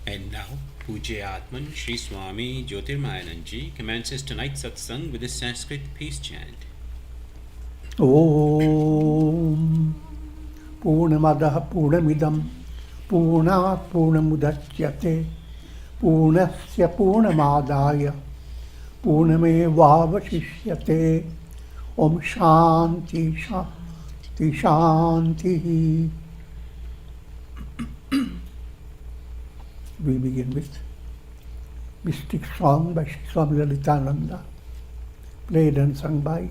And now, Pujya Atman Sri Swami Jyotirmayananda commences tonight's satsang with a Sanskrit peace chant. Om Purnamadaha Purnamidam Purnat Purnamudachyate Purnasya Purnamadaya Purnamevavashishyate Om Shanti Shanti Shanti. We begin with mystic song by Swami Jyotirmayananda, played and sung by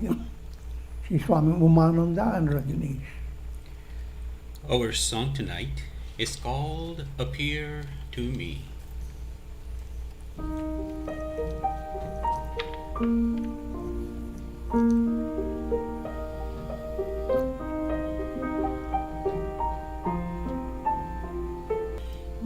Swami Umananda and Rajneesh. Our song tonight is called Appear to Me.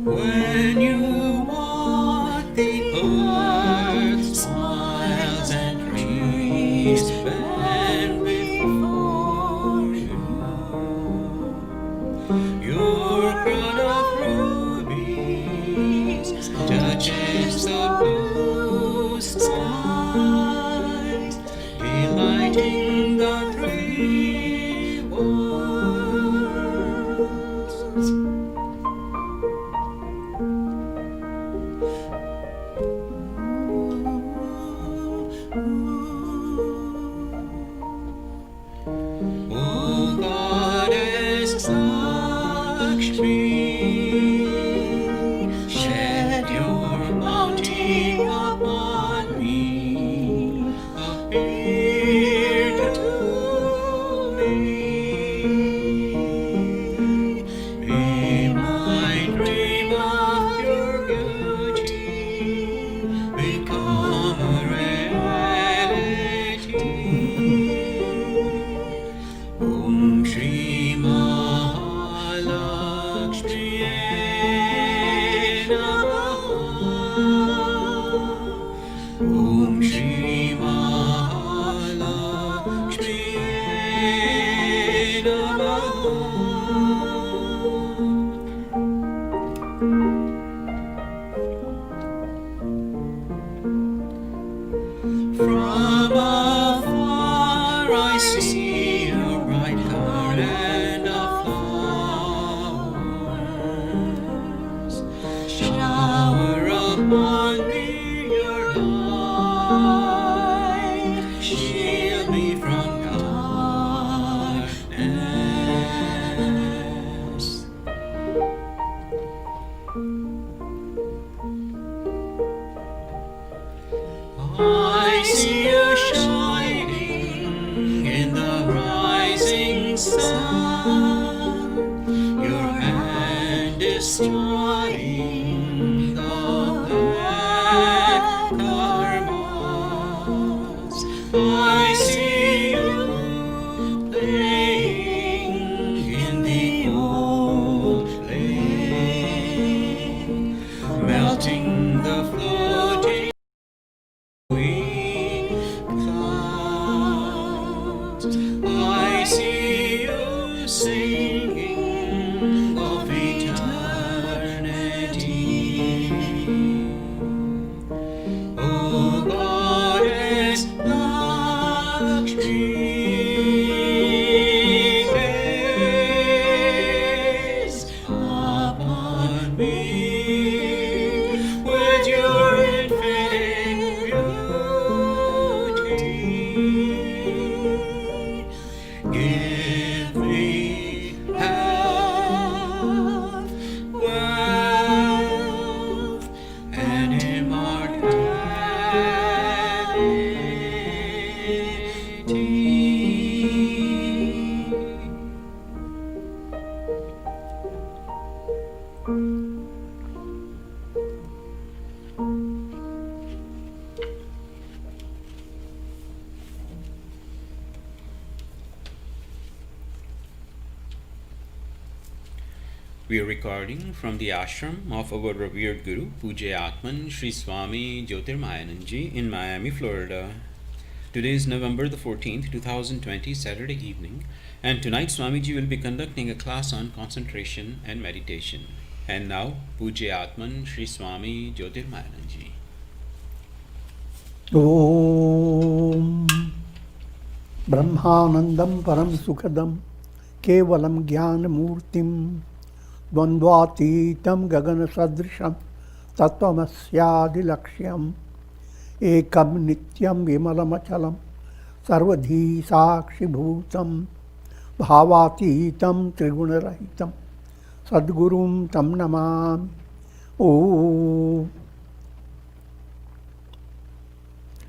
When you walk the earth, smiles and trees bend before you. Your crown of rubies touches the blue skies, delighting the three worlds. O Goddess Lakshmi, shed your bounty upon me, appear to me. May my dream of your beauty become a reality. Om Shri Mahalakshmi Namaha. Om Shri Mahalakshmi Namaha. From afar I see a bright garland of flowers. Shower upon me your light, shield me from darkness. I see you shining in the rising sun. Your hand is striding the black karmas. I see you playing in the old lake, melting the floating clouds. I see you singing of eternity. O Goddess Lakshmi, gaze upon me with your infinite beauty. Give me health, wealth, and immortality. We are recording from the ashram of our revered Guru, Pujya Atman Sri Swami Jyotirmayananda in Miami, Florida. Today is November the 14th, 2020, Saturday evening, and tonight Swamiji will be conducting a class on concentration and meditation. And now, Pujya Atman Sri Swami Jyotirmayananda ji. Om Brahmanandam Param Sukhadam Kevalam Jnana Murtim Dvandvatitam Gagana Sadrisham Tattvamasya Laksham Ekam Nityam Vimalamachalam Sarvadhi Sakshi Bhutam Bhavatitam Trigunarahitam Sadgurum Tam Namam. Om.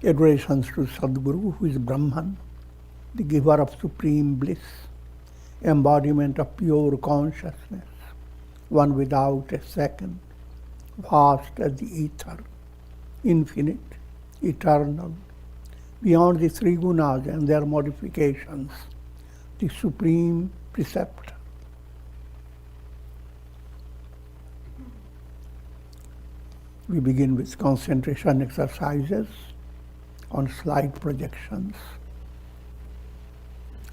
Adorations to Sadguru, who is Brahman, the giver of supreme bliss, embodiment of pure consciousness, one without a second, vast as the ether, infinite, eternal, beyond the three gunas and their modifications, the supreme preceptor. We begin with concentration exercises on slide projections,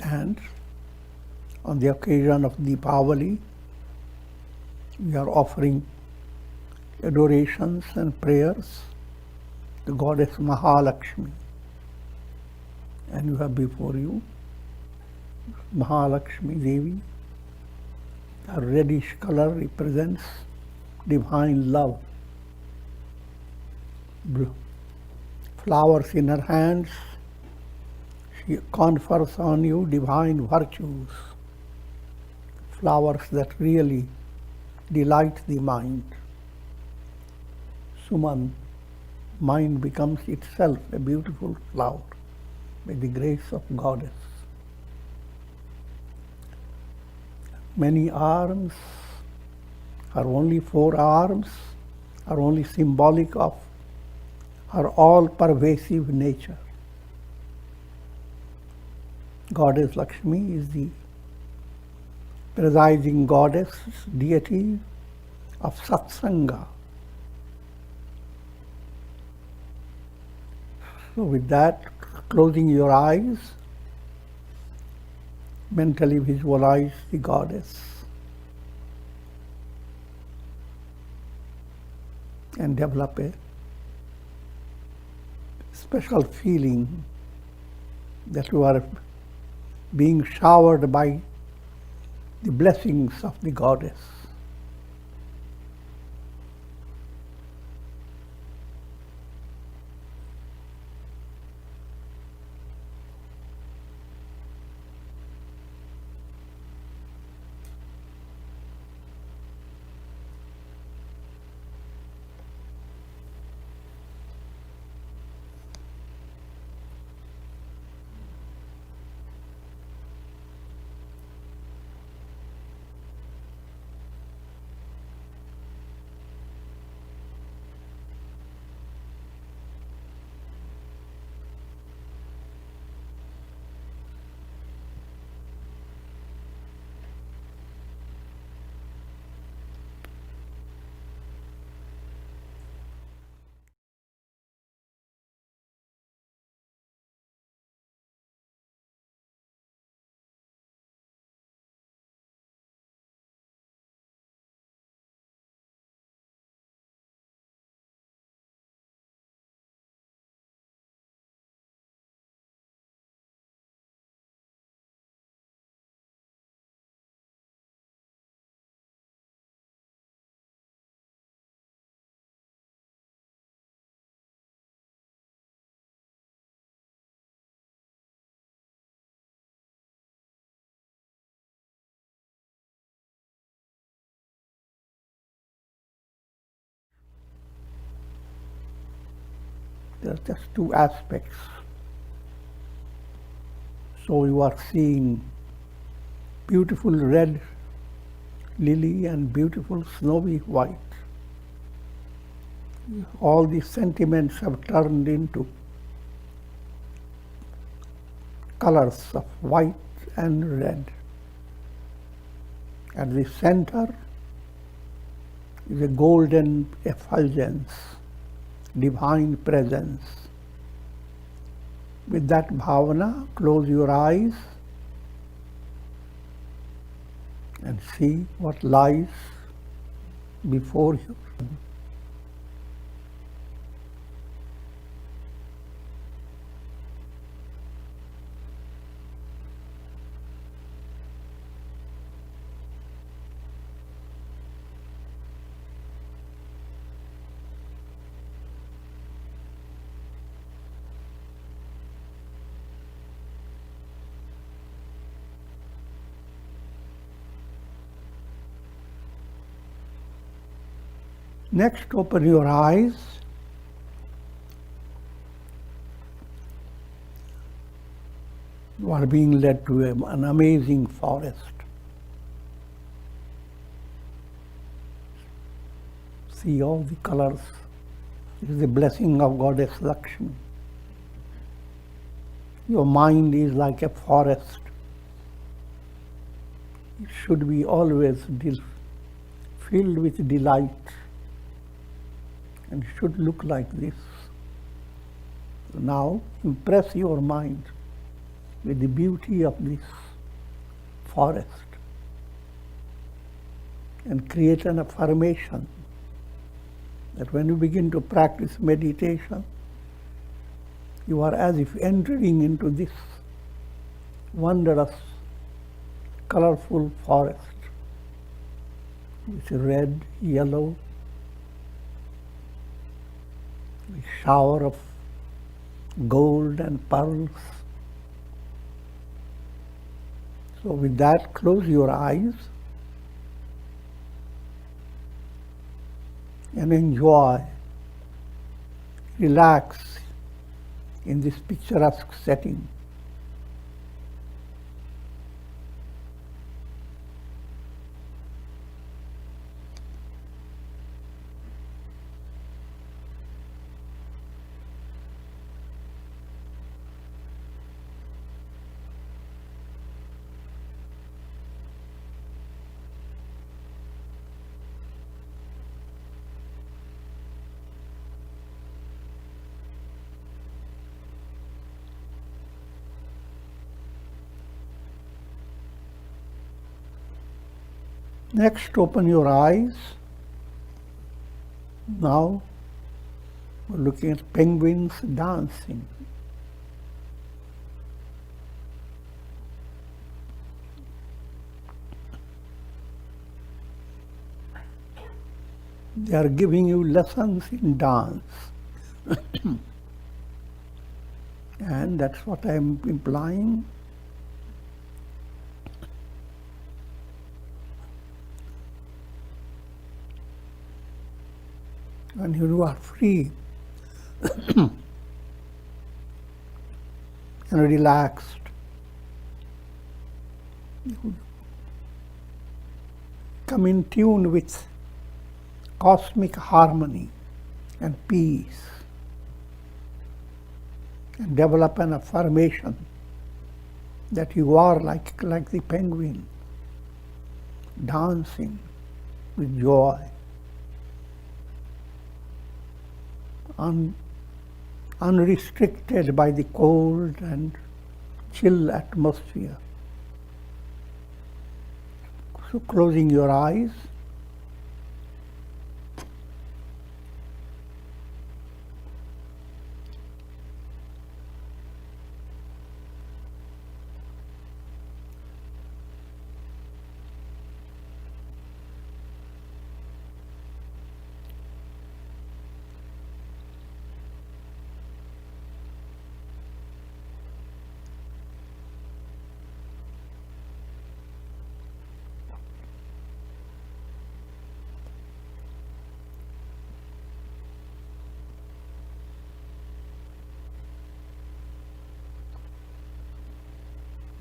and on the occasion of Deepavali, we are offering adorations and prayers to Goddess Mahalakshmi. And you have before you Mahalakshmi Devi. Her reddish color represents divine love. Blue. Flowers in her hands, she confers on you divine virtues, flowers that really delight the mind. Suman, mind becomes itself a beautiful flower by the grace of Goddess. Many arms, her only 4 arms, are only symbolic of her all-pervasive nature. Goddess Lakshmi is the presiding goddess, deity of satsanga. So with that, closing your eyes, mentally visualize the goddess and develop a special feeling that you are being showered by the blessings of the goddess. There are just 2 aspects. So you are seeing beautiful red lily and beautiful snowy white. All these sentiments have turned into colors of white and red. At the center is a golden effulgence, divine presence. With that bhavana, close your eyes and see what lies before you. Next, open your eyes. You are being led to an amazing forest. See all the colors. It is the blessing of Goddess Lakshmi. Your mind is like a forest. It should be always filled with delight and should look like this. Now impress your mind with the beauty of this forest and create an affirmation that when you begin to practice meditation, you are as if entering into this wondrous, colorful forest with red, yellow, a shower of gold and pearls. So with that, close your eyes and enjoy, relax in this picturesque setting. Next, open your eyes. Now, we're looking at penguins dancing. They are giving you lessons in dance. And that's what I'm implying. And you are free and relaxed. Come in tune with cosmic harmony and peace and develop an affirmation that you are like the penguin, dancing with joy, unrestricted by the cold and chill atmosphere. So closing your eyes,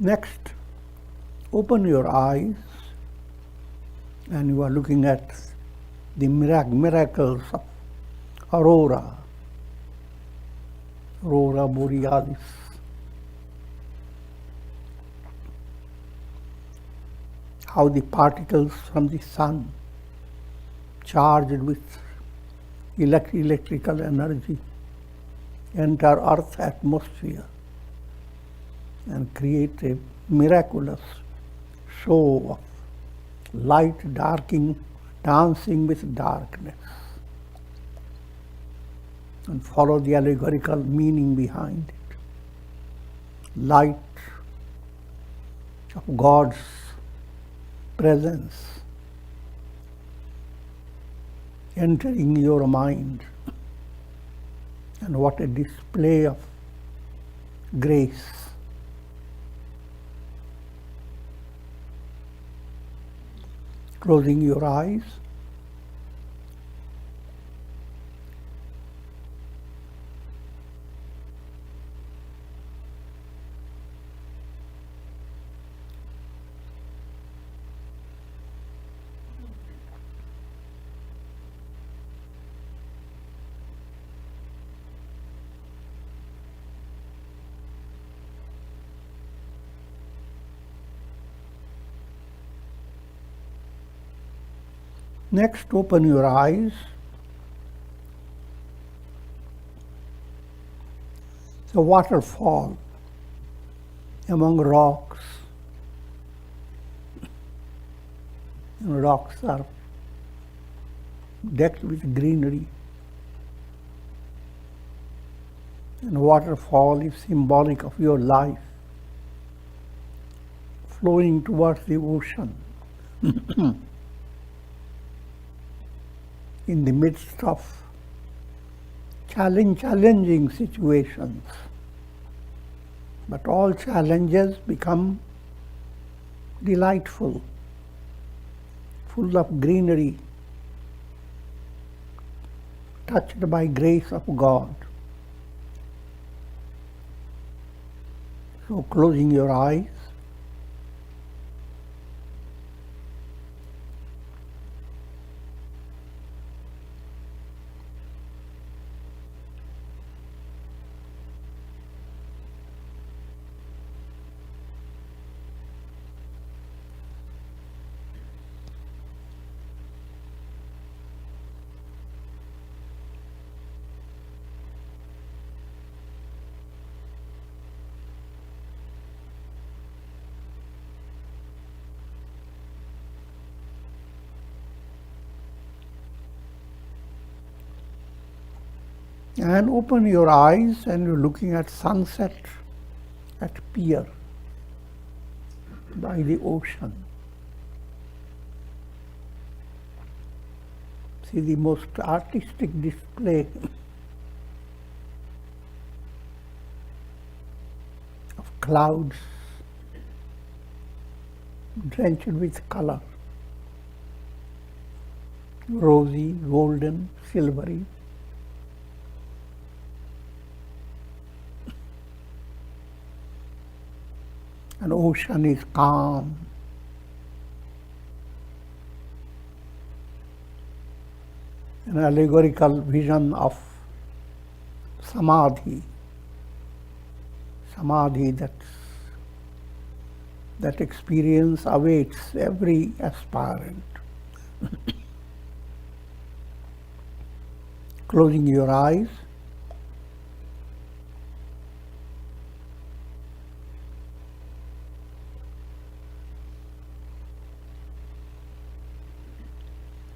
next, open your eyes and you are looking at the miracles of aurora borealis. How the particles from the sun, charged with electrical energy, enter Earth's atmosphere and create a miraculous show of light dancing with darkness, and follow the allegorical meaning behind it. Light of God's presence entering your mind, and what a display of grace. Closing your eyes, next open your eyes. It's a waterfall among rocks. And rocks are decked with greenery. And waterfall is symbolic of your life, flowing towards the ocean. In the midst of challenging situations. But all challenges become delightful, full of greenery, touched by grace of God. So closing your eyes, and open your eyes, and you're looking at sunset at pier by the ocean. See the most artistic display of clouds drenched with color, rosy, golden, silvery. And ocean is calm. An allegorical vision of samadhi. Samadhi, that experience awaits every aspirant. Closing your eyes,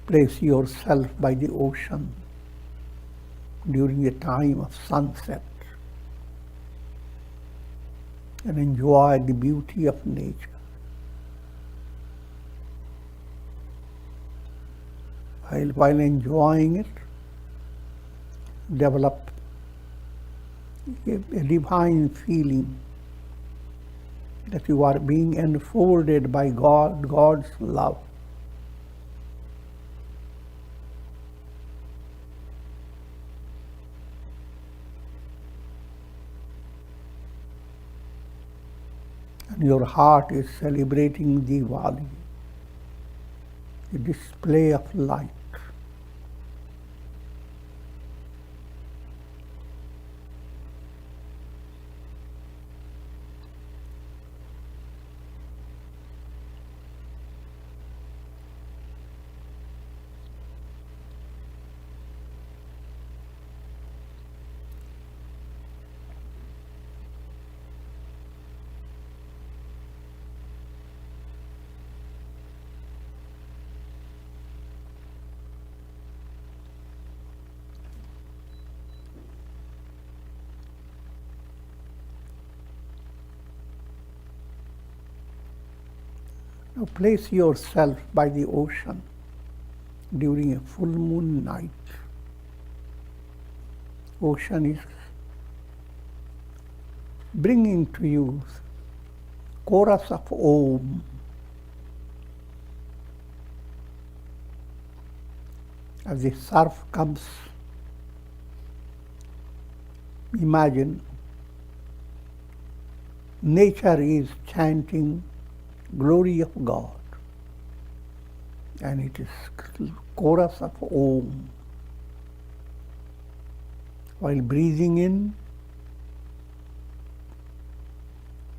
place yourself by the ocean during the time of sunset and enjoy the beauty of nature. While enjoying it, develop a divine feeling that you are being enfolded by God, God's love. And your heart is celebrating Diwali, the display of light. Now place yourself by the ocean during a full moon night. Ocean is bringing to you chorus of Om. As the surf comes, imagine nature is chanting glory of God, and it is chorus of Om. While breathing in,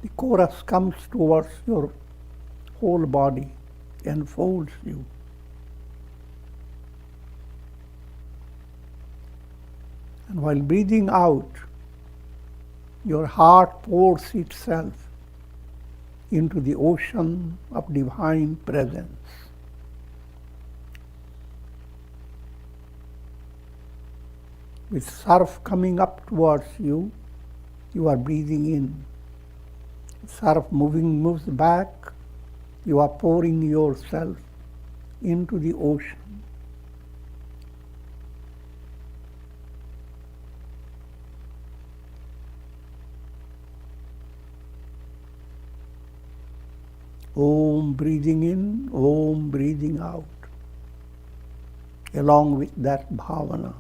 the chorus comes towards your whole body, enfolds you. And while breathing out, your heart pours itself into the ocean of divine presence. With surf coming up towards you, you are breathing in. Surf moves back, you are pouring yourself into the ocean. Om breathing in, Om breathing out, along with that bhavana.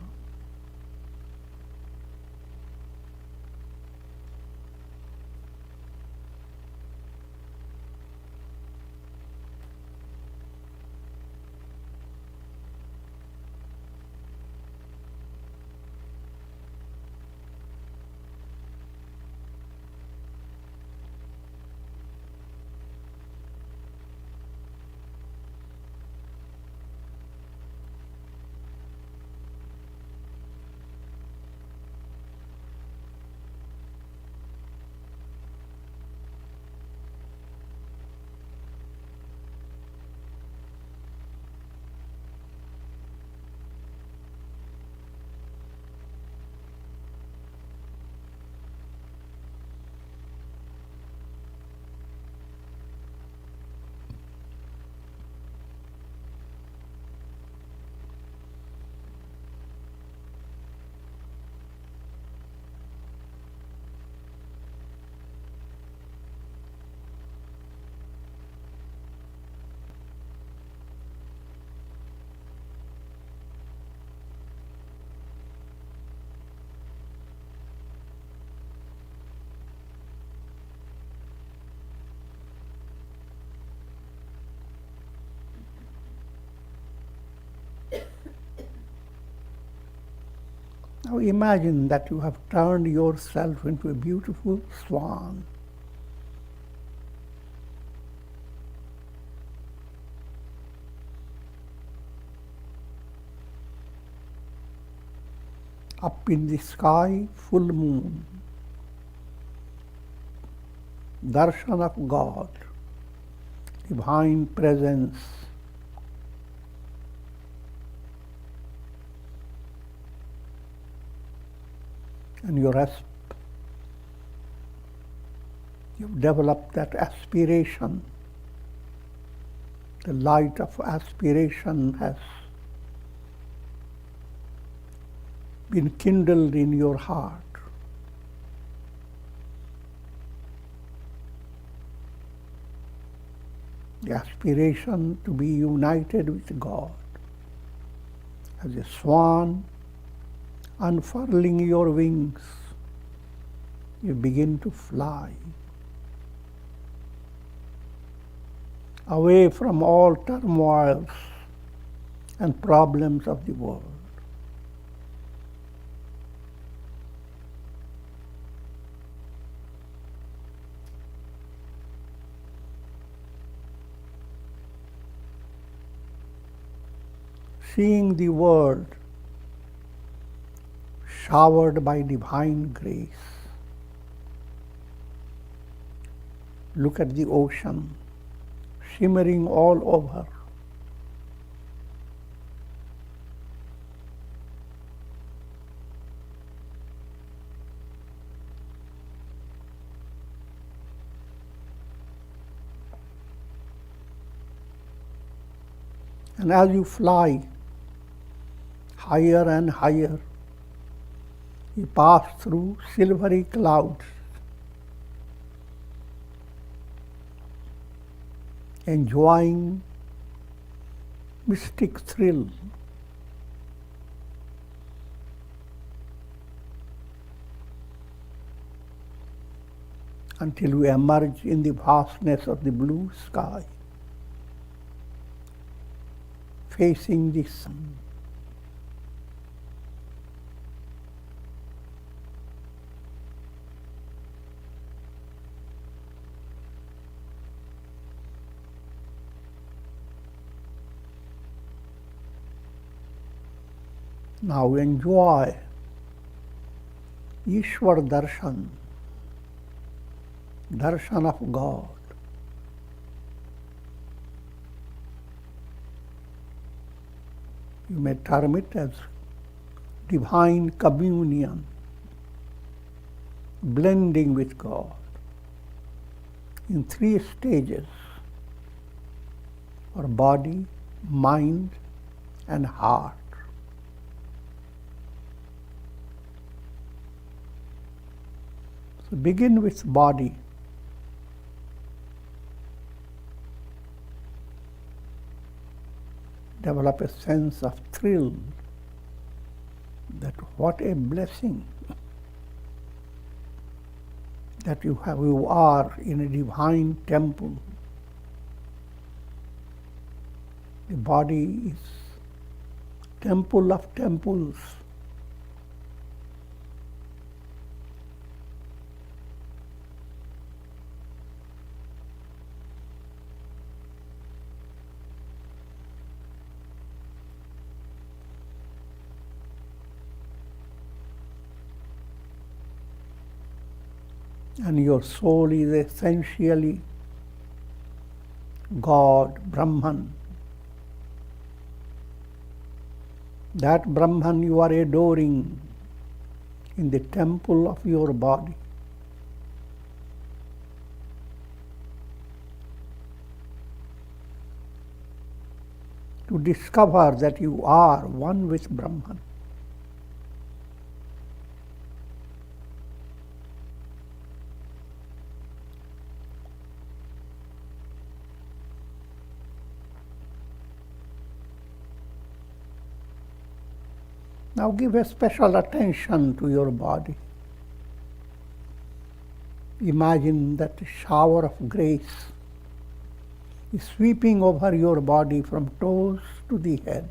Now imagine that you have turned yourself into a beautiful swan. Up in the sky, full moon, darshan of God, divine presence. And you've developed that aspiration. The light of aspiration has been kindled in your heart. The aspiration to be united with God. As a swan, unfurling your wings, you begin to fly away from all turmoils and problems of the world. Seeing the world showered by divine grace. Look at the ocean, shimmering all over. And as you fly higher and higher, you pass through silvery clouds, enjoying mystic thrill. Until you emerge in the vastness of the blue sky, facing the sun. Now enjoy Ishwar Darshan, darshan of God. You may term it as divine communion, blending with God in 3 stages: for body, mind, and heart. So begin with body. Develop a sense of thrill that what a blessing that you are in a divine temple. The body is temple of temples. And your soul is essentially God, Brahman. That Brahman you are adoring in the temple of your body. To discover that you are one with Brahman. Now give a special attention to your body. Imagine that a shower of grace is sweeping over your body from toes to the head.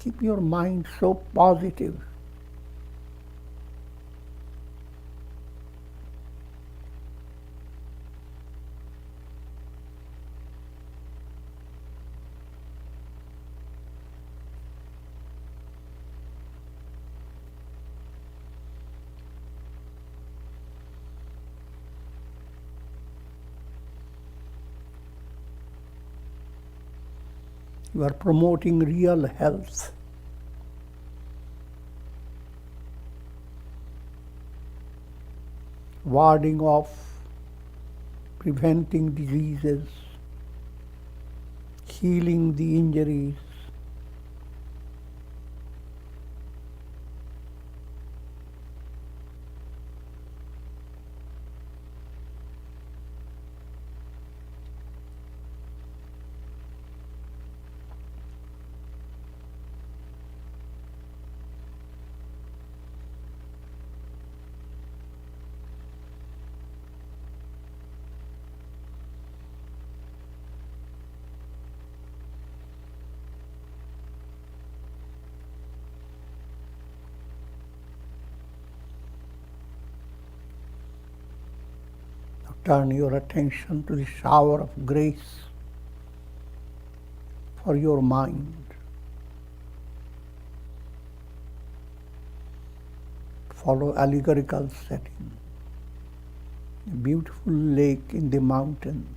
Keep your mind so positive. You are promoting real health. Warding off, preventing diseases, healing the injuries. Turn your attention to the shower of grace for your mind. Follow allegorical setting. A beautiful lake in the mountains.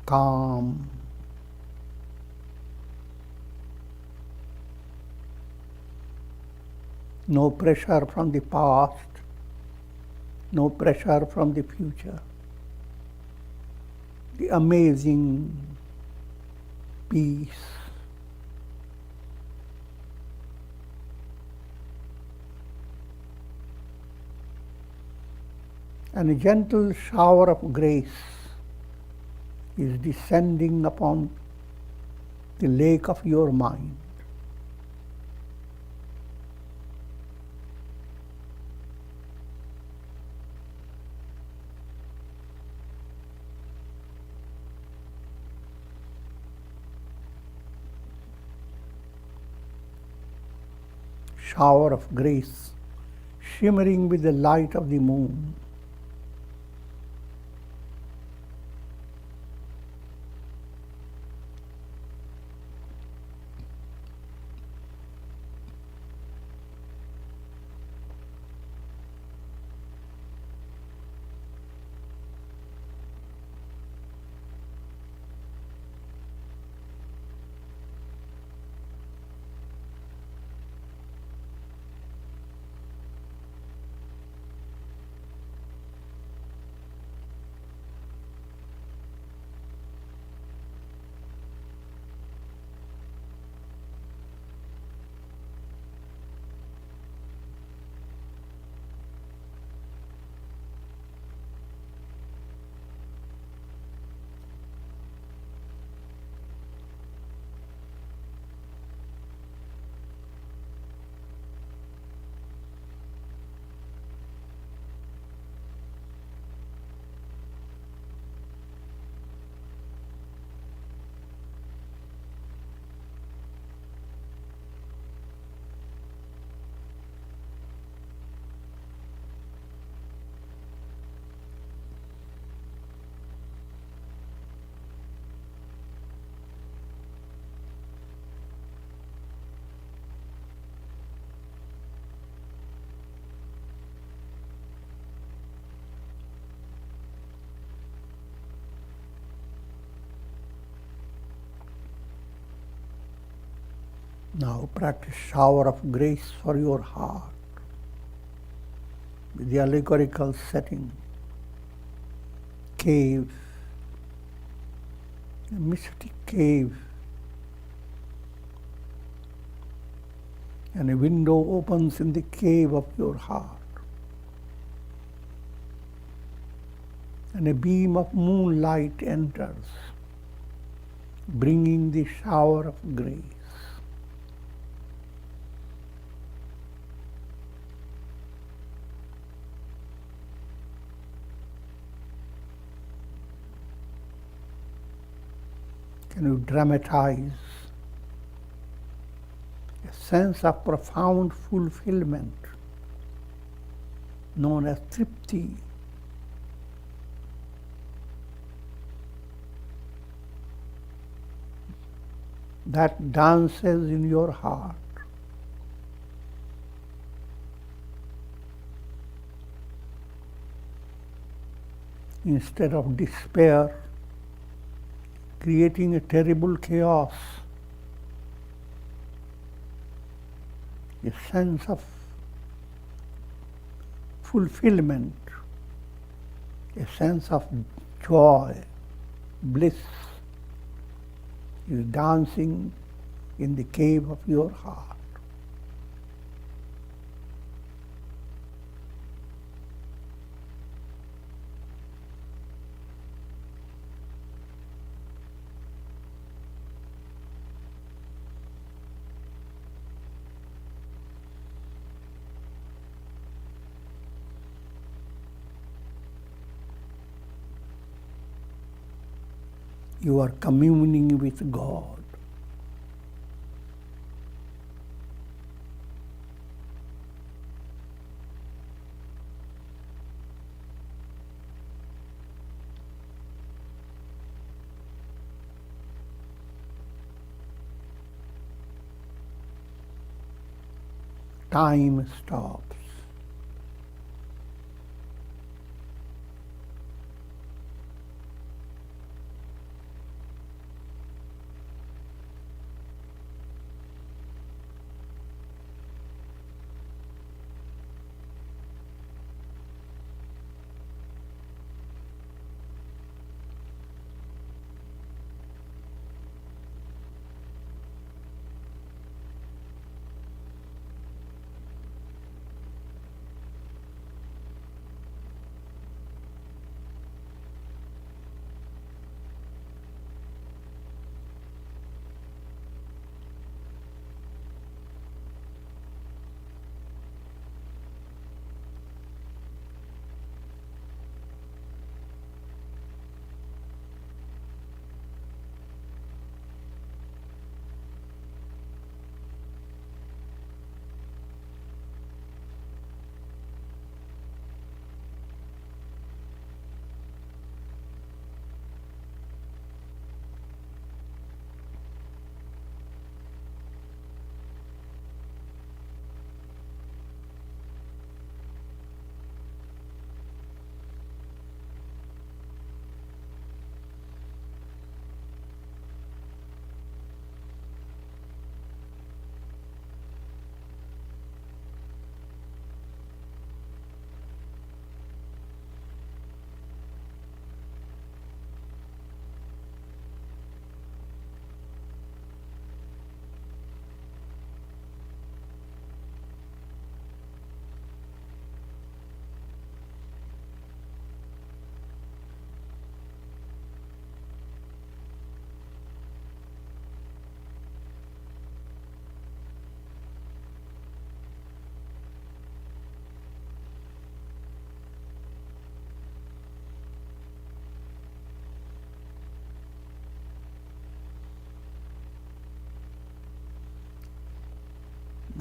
Calm. No pressure from the past, no pressure from the future. The amazing peace. And a gentle shower of grace is descending upon the lake of your mind. Shower of grace, shimmering with the light of the moon. Now practice shower of grace for your heart with the allegorical setting. Cave, a mystic cave, and a window opens in the cave of your heart, and a beam of moonlight enters, bringing the shower of grace. Can you dramatize a sense of profound fulfillment known as tripti? That dances in your heart. Instead of despair, creating a terrible chaos, a sense of fulfillment, a sense of joy, bliss is dancing in the cave of your heart. You are communing with God. Time stops.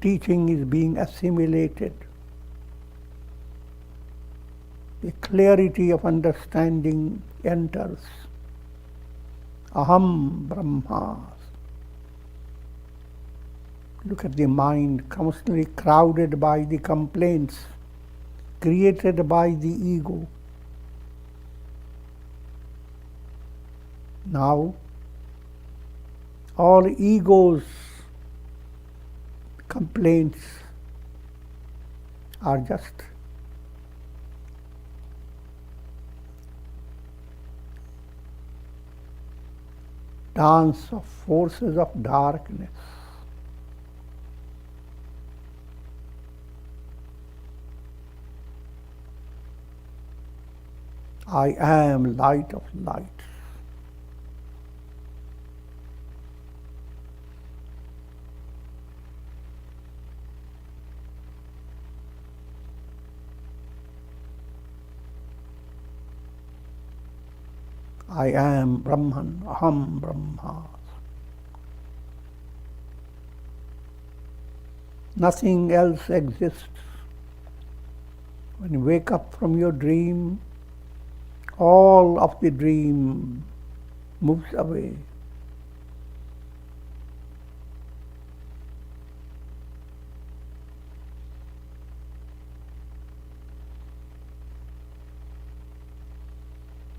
teaching is being assimilated. The clarity of understanding enters. Aham Brahma. Look at the mind constantly crowded by the complaints created by the ego. Now, all ego's complaints are just dance of forces of darkness. I am light of light. I am Brahman, Aham Brahma. Nothing else exists. When you wake up from your dream, all of the dream moves away.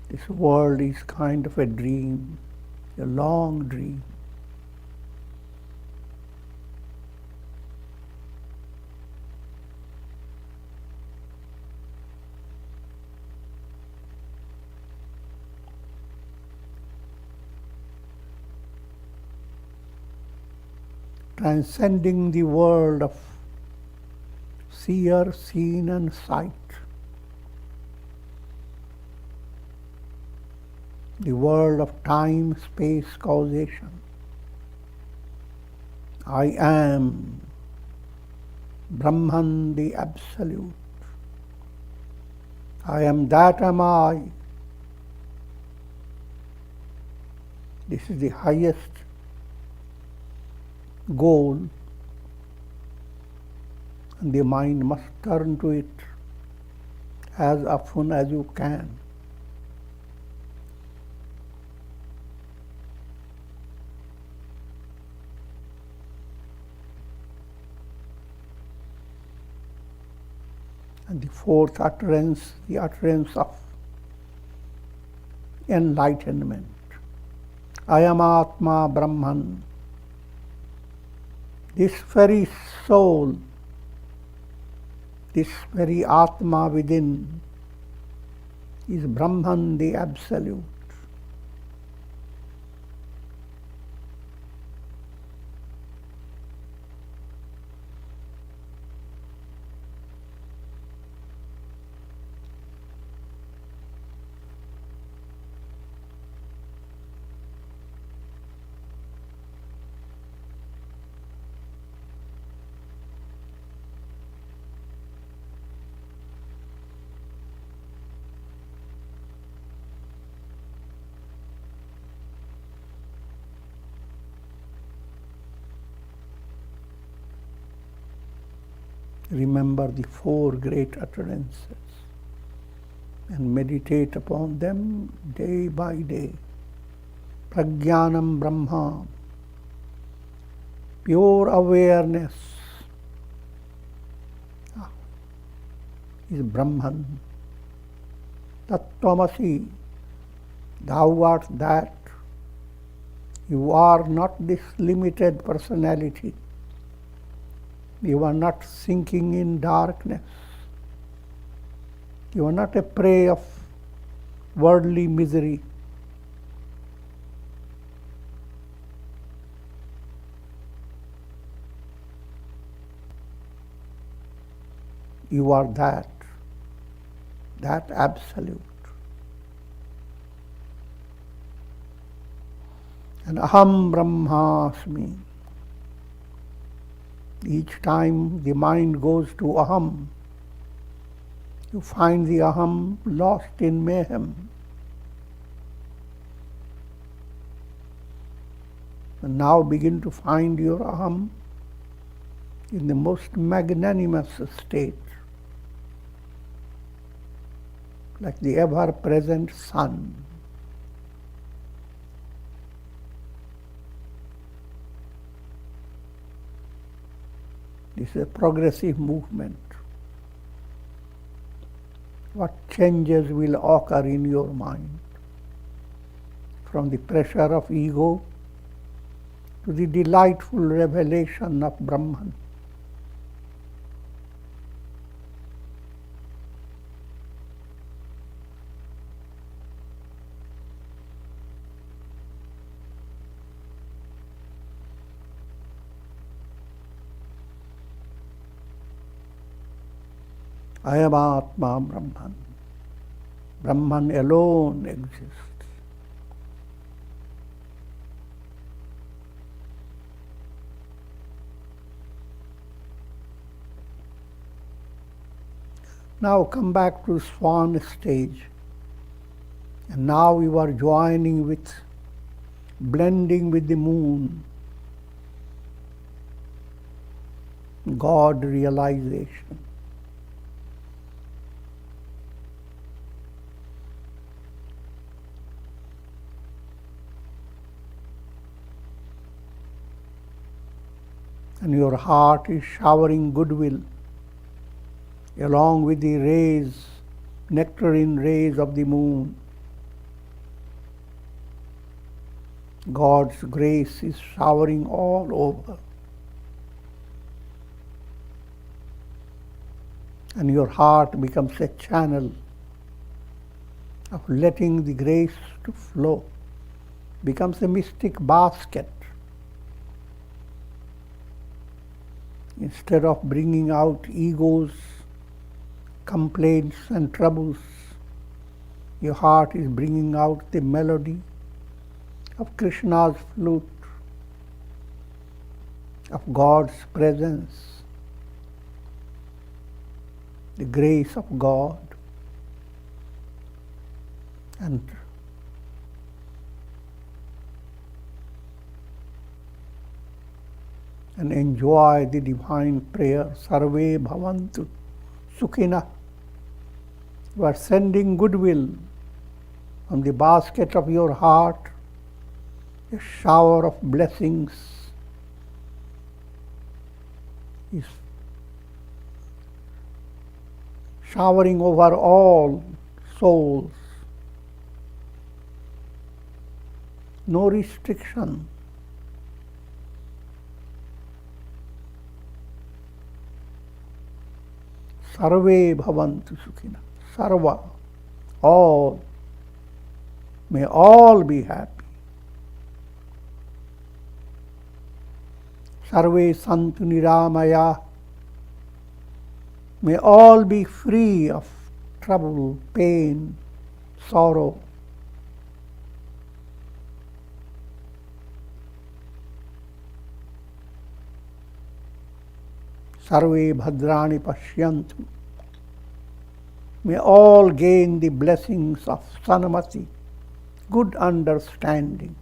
This world is kind of a dream, a long dream. Transcending the world of seer, seen and sight. The world of time, space, causation. I am Brahman, the Absolute. I am that am I. This is the highest goal, and the mind must turn to it as often as you can. And the fourth utterance, the utterance of enlightenment. I am Atma Brahman. This very soul, this very Atma within is Brahman, the Absolute. Remember the four great utterances and meditate upon them day by day. Prajnanam Brahma, pure awareness is Brahman. Tattvamasi, thou art that. You are not this limited personality. You are not sinking in darkness. You are not a prey of worldly misery. You are that Absolute. And Aham Brahmasmi. Each time the mind goes to Aham, you find the Aham lost in mayhem. And now begin to find your Aham in the most magnanimous state, like the ever-present sun. This is a progressive movement. What changes will occur in your mind? From the pressure of ego to the delightful revelation of Brahman. I am Atma Brahman. Brahman alone exists. Now come back to Swan stage. And now you are joining with, blending with the moon, God realization. And your heart is showering goodwill along with the rays, nectarine rays of the moon. God's grace is showering all over. And your heart becomes a channel of letting the grace to flow, becomes a mystic basket. Instead of bringing out egos, complaints and troubles, your heart is bringing out the melody of Krishna's flute, of God's presence, the grace of God, and enjoy the divine prayer, Sarve Bhavantu Sukhina. You are sending goodwill from the basket of your heart, a shower of blessings is showering over all souls. No restriction. Sarve bhavantu sukhina. Sarva, all. May all be happy. Sarve santu niramaya. May all be free of trouble, pain, sorrow. Sarve bhadrani pashyantu. May all gain the blessings of sanamati, good understanding.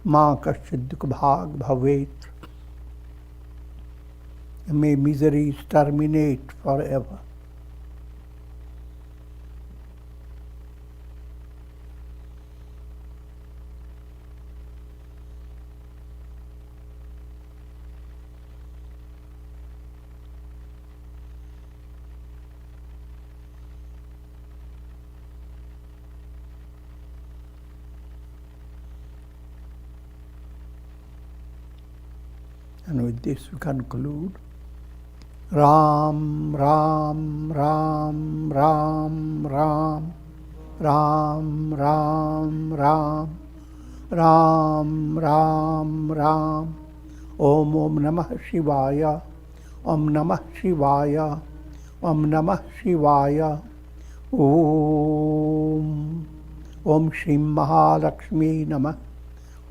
Ma kaschid dukh bhag bhavet. May miseries terminate forever. And with this we conclude. Ram, Ram, Ram, Ram, Ram, Ram, Ram, Ram, Ram, Ram, Ram. Om Namah Shivaya, Om Namah Shivaya, Om Namah Shivaya. Om. Om Shri Mahalakshmi Namah.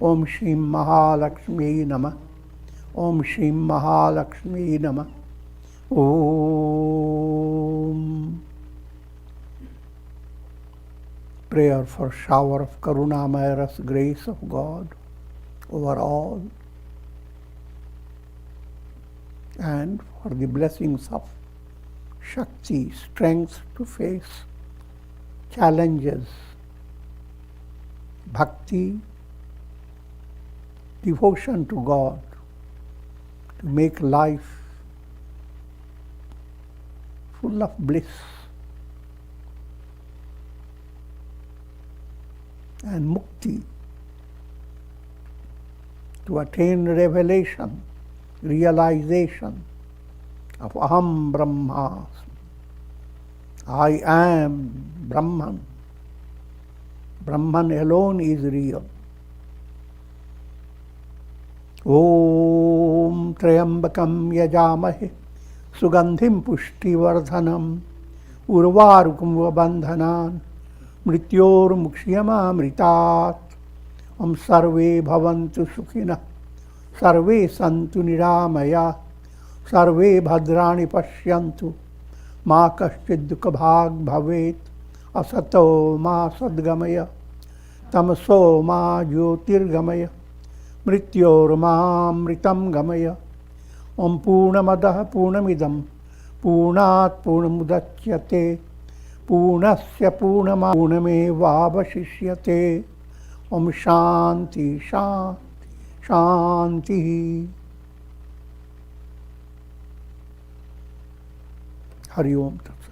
Om Shri Mahalakshmi Namah. Om Shri Mahalakshmi Namah. Om. Prayer for shower of Karunamaya Ras grace of God over all, and for the blessings of Shakti, strength to face challenges, bhakti, devotion to God, to make life full of bliss and mukti, to attain revelation, realization of Aham Brahmasmi. I am Brahman. Brahman alone is real. Om Trayambakam Yajamahe Sugandhim Pushtivardhanam Urvarukum Vabandhanan Mrityor Mukshiyamamritat. Om Sarve Bhavantu Sukhina Sarve Santu Niramaya Sarve Bhadrani Pashyantu Ma Kaschid Dukha Bhag Bhavet Asato Ma Sadgamaya Tamaso Ma Jyotirgamaya Mrityor Mamritam Gamaya. Om Purnamadaha Purnamidam Purnat Purnamudachyate Purnasya Purnamevavashishyate. Om Shanti Shanti Shanti. Hari Om Tat.